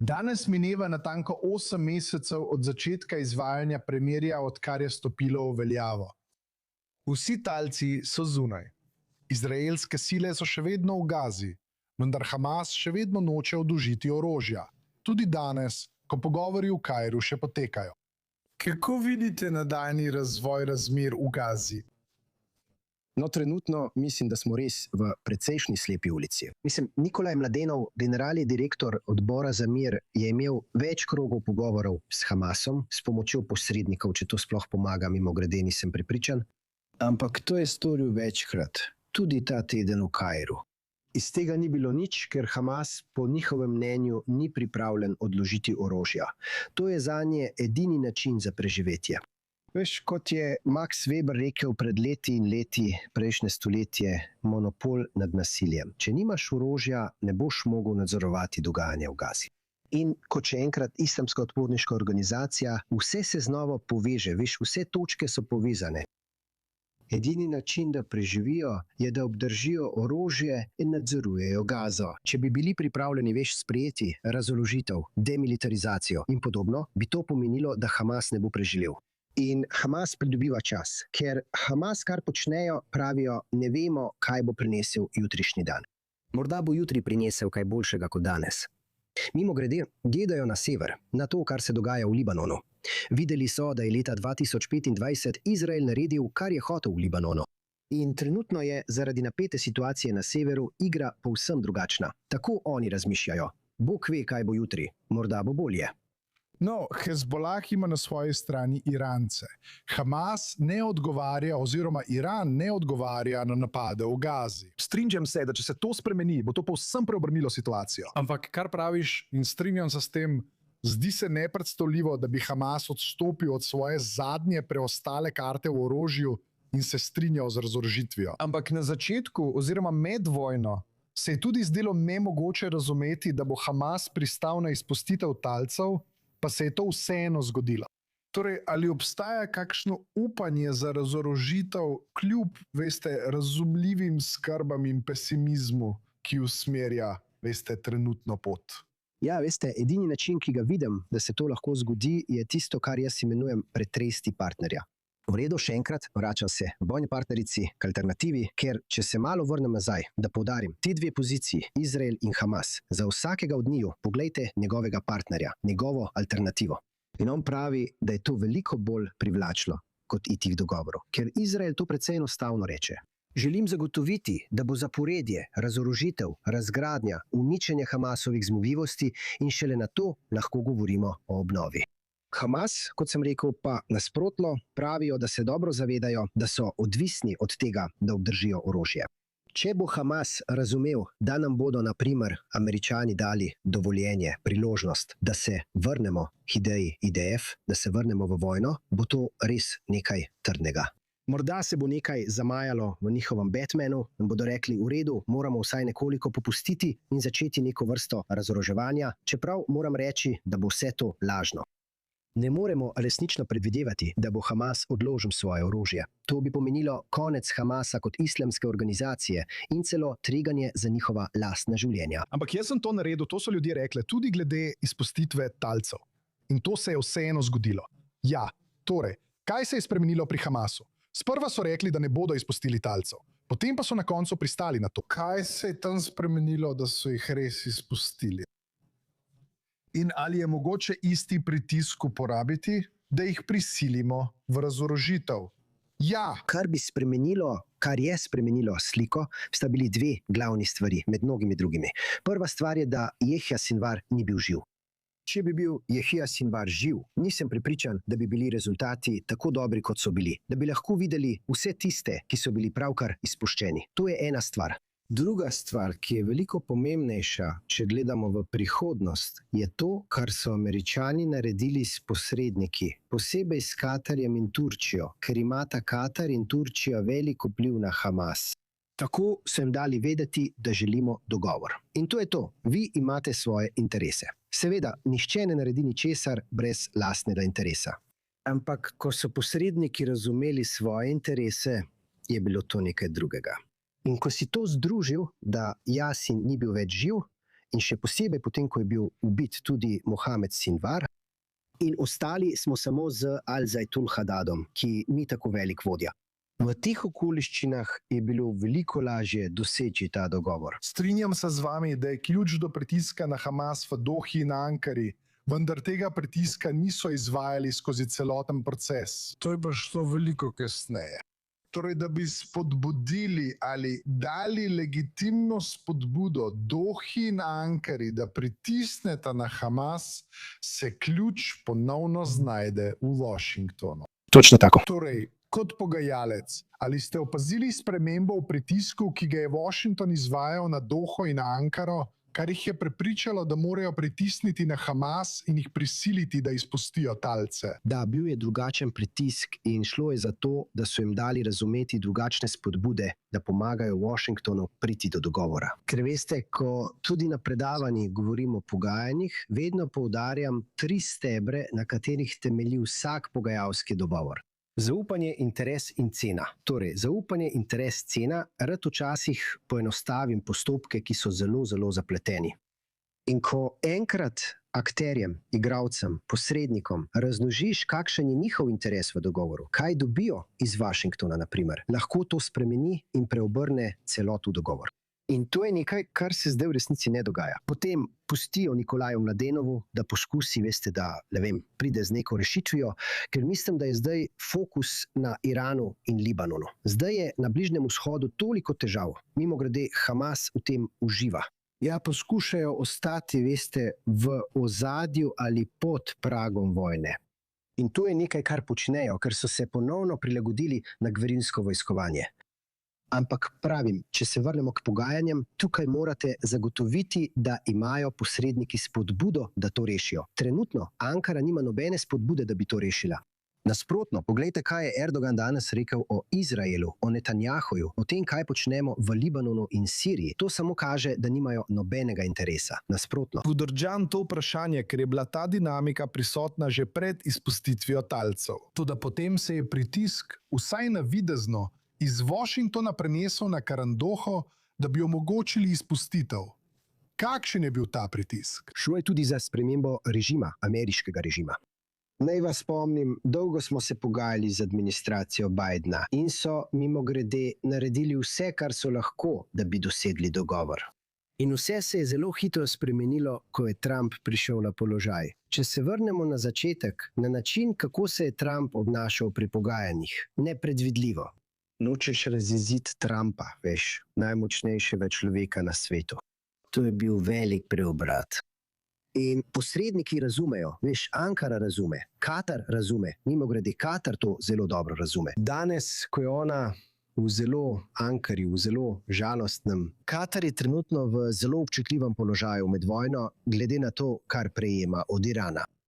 Danes mineva natanko 8 mesecev od začetka izvajanja premirja, odkar je stopilo v veljavo. Vsi talci so zunaj. Izraelske sile so še vedno v Gazi, vendar Hamas še vedno noče odložiti orožja. Tudi danes, ko pogovori v Kairu še potekajo. Kako vidite nadaljnji razvoj razmer v Gazi? No, trenutno mislim, da smo res v precejšnji slepi ulici. Nikolaj Mladenov, generalni direktor odbora za mir, je imel več krogov pogovorov s Hamasom, s pomočjo posrednikov, če to sploh pomaga, mimogrede nisem prepričan. Ampak to je storil večkrat, tudi ta teden v Kairu. Iz tega ni bilo nič, ker Hamas po njihovem mnenju ni pripravljen odložiti orožja. To je zanje edini način za preživetje. Veš, kot je Max Weber rekel pred leti in leti prejšnje stoletje, monopol nad nasiljem. Če nimaš orožja, ne boš mogel nadzorovati dogajanja v Gazi. In kot še enkrat islamska odporniška organizacija, vse se znova poveže, veš, vse točke so povezane. Edini način, da preživijo, je, da obdržijo orožje in nadzorujejo Gazo. Če bi bili pripravljeni, veš, sprejeti razorožitev, demilitarizacijo in podobno, bi to pomenilo, da Hamas ne bo preživel. In Hamas pridobiva čas, ker Hamas, kar počnejo, pravijo, ne vemo, kaj bo prinesel jutrišnji dan. Morda bo jutri prinesel kaj boljšega kot danes. Mimogrede, gledajo na sever, na to, kar se dogaja v Libanonu. Videli so, da je leta 2025 Izrael naredil, kar je hotel v Libanonu. In trenutno je zaradi napete situacije na severu igra povsem drugačna. Tako oni razmišljajo. Bog ve, kaj bo jutri. Morda bo bolje. No, Hezbolah ima na svoji strani Irance. Hamas ne odgovarja, oziroma Iran ne odgovarja na napade v Gazi. Strinjam se, da če se to spremeni, bo to povsem preobrnilo situacijo. Ampak kar praviš, in strinjam se s tem, zdi se nepredstavljivo, da bi Hamas odstopil od svoje zadnje preostale karte v orožju in se strinjal z razorožitvijo. Ampak na začetku, oziroma med vojno, se je tudi zdelo nemogoče razumeti, da bo Hamas pristal na izpustitev talcev, pa se je to vseeno zgodilo. Torej, ali obstaja kakšno upanje za razorožitev kljub, veste, razumljivim skrbam in pesimizmu, ki usmerja, veste, trenutno pot? Ja, veste, edini način, ki ga vidim, da se to lahko zgodi, je tisto, kar jaz imenujem pretresti partnerja. V redu, še enkrat, vračam se bojni partnerici k alternativi, ker če se malo vrnem nazaj, da poudarim, ti dve poziciji, Izrael in Hamas, za vsakega od njiju poglejte njegovega partnerja, njegovo alternativo. In on pravi, da je to veliko bolj privlačno kot iti k dogovoru, ker Izrael to precej enostavno reče. Želim zagotoviti, da bo zaporedje, razorožitev, razgradnja, uničenje Hamasovih zmogljivosti in šele na to lahko govorimo o obnovi. Hamas, kot sem rekel, pa nasprotno pravijo, da se dobro zavedajo, da so odvisni od tega, da obdržijo orožje. Če bo Hamas razumel, da nam bodo, na primer, Američani dali dovoljenje, priložnost, da se vrnemo k ideji IDF, da se vrnemo v vojno, bo to res nekaj trdnega. Morda se bo nekaj zamajalo v njihovem Batmanu in bodo rekli, v redu, moramo vsaj nekoliko popustiti in začeti neko vrsto razoroževanja, čeprav moram reči, da bo vse to lažno. Ne moremo resnično predvidevati, da bo Hamas odložil svoje orožje. To bi pomenilo konec Hamasa kot islamske organizacije in celo tveganje za njihova lastna življenja. Ampak jaz sem to naredil, to so ljudje rekli, tudi glede izpustitve talcev. In to se je vseeno zgodilo. Ja, torej, kaj se je spremenilo pri Hamasu? Sprva so rekli, da ne bodo izpustili talcev. Potem pa so na koncu pristali na to. Kaj se je tam spremenilo, da so jih res izpustili? In ali je mogoče isti pritisk uporabiti, da jih prisilimo v razorožitev? Ja. Kar je spremenilo sliko, sta bili dve glavni stvari, med mnogimi drugimi. Prva stvar je, da Jehja Sinvar ni bil živ. Če bi bil Jehja Sinvar živ, nisem prepričan, da bi bili rezultati tako dobri, kot so bili. Da bi lahko videli vse tiste, ki so bili pravkar izpuščeni. To je ena stvar. Druga stvar, ki je veliko pomembnejša, če gledamo v prihodnost, je to, kar so Američani naredili s posredniki, posebej s Katarjem in Turčijo, ker imata Katar in Turčija veliko vpliv na Hamas. Tako so jim dali vedeti, da želimo dogovor. In to je to. Vi imate svoje interese. Seveda, nihče ne naredi ničesar brez lastnega interesa. Ampak, ko so posredniki razumeli svoje interese, je bilo to nekaj drugega. In ko si to združil, da Jasin ni bil več živ In še posebej potem, ko je bil ubit tudi Mohamed Sinvar, in ostali smo samo z Al-Zajtul Hadadom, ki ni tako velik vodja. V teh okoliščinah je bilo veliko lažje doseči ta dogovor. Strinjam se z vami, da je ključ do pritiska na Hamas v Dohi in Ankari, vendar tega pritiska niso izvajali skozi celoten proces. To je pa šlo veliko kasneje. Torej, da bi spodbudili ali dali legitimno spodbudo Dohi in Ankari, da pritisneta na Hamas, se ključ ponovno znajde v Washingtonu. Točno tako. Torej, kot pogajalec, ali ste opazili spremembo v pritisku, ki ga je Washington izvajal na Doho in Ankaro, kar jih je prepričalo, da morajo pritisniti na Hamas in jih prisiliti, da izpustijo talce? Da, bil je drugačen pritisk in šlo je za to, da so jim dali razumeti drugačne spodbude, da pomagajo Washingtonu priti do dogovora. Ker veste, ko tudi na predavanjih govorimo o pogajanjih, vedno poudarjam 3 stebre, na katerih temelji vsak pogajalski dogovor. Zaupanje, interes in cena. Torej, zaupanje, interes, cena, rad včasih poenostavim postopke, ki so zelo, zelo zapleteni. In ko enkrat akterjem, igralcem, posrednikom razložiš, kakšen je njihov interes v dogovoru, kaj dobijo iz Washingtona, na primer, lahko to spremeni in preobrne celoten dogovor. In to je nekaj, kar se zdaj v resnici ne dogaja. Potem pustijo Nikolaju Mladenovu, da poskusi, veste, da pride z neko rešitvijo, ker mislim, da je zdaj fokus na Iranu in Libanonu. Zdaj je na Bližnjem vzhodu toliko težav. Mimogrede, Hamas v tem uživa. Ja, poskušajo ostati, veste, v ozadju ali pod pragom vojne. In to je nekaj, kar počnejo, ker so se ponovno prilagodili na gverilsko vojskovanje. Ampak pravim, če se vrnemo k pogajanjem, tukaj morate zagotoviti, da imajo posredniki spodbudo, da to rešijo. Trenutno Ankara nima nobene spodbude, da bi to rešila. Nasprotno, poglejte, kaj je Erdogan danes rekel o Izraelu, o Netanjahuju, o tem, kaj počnemo v Libanonu in Siriji. To samo kaže, da nimajo nobenega interesa. Nasprotno. Podržan to vprašanje, ker je bila ta dinamika prisotna že pred izpustitvijo talcev. Toda potem se je pritisk, vsaj navidezno, iz Washingtona prenesel na Karandoho, da bi omogočili izpustitev. Kakšen je bil ta pritisk? Šlo je tudi za spremembo režima, ameriškega režima. Naj vas spomnim, dolgo smo se pogajali z administracijo Bidena in so mimogrede naredili vse, kar so lahko, da bi dosegli dogovor. In vse se je zelo hitro spremenilo, ko je Trump prišel na položaj. Če se vrnemo na začetek, na način, kako se je Trump obnašal pri pogajanjih, nepredvidljivo. Nočeš razjeziti Trumpa, veš, najmočnejšega človeka na svetu. To je bil velik preobrat. In posredniki razumejo, veš, Ankara razume, Katar razume, mimogrede Katar to zelo dobro razume. Danes, ko je ona v zelo Ankari, v zelo žalostnem, Katar je trenutno v zelo občutljivem položaju med vojno, glede na to, kar prejema od Irana.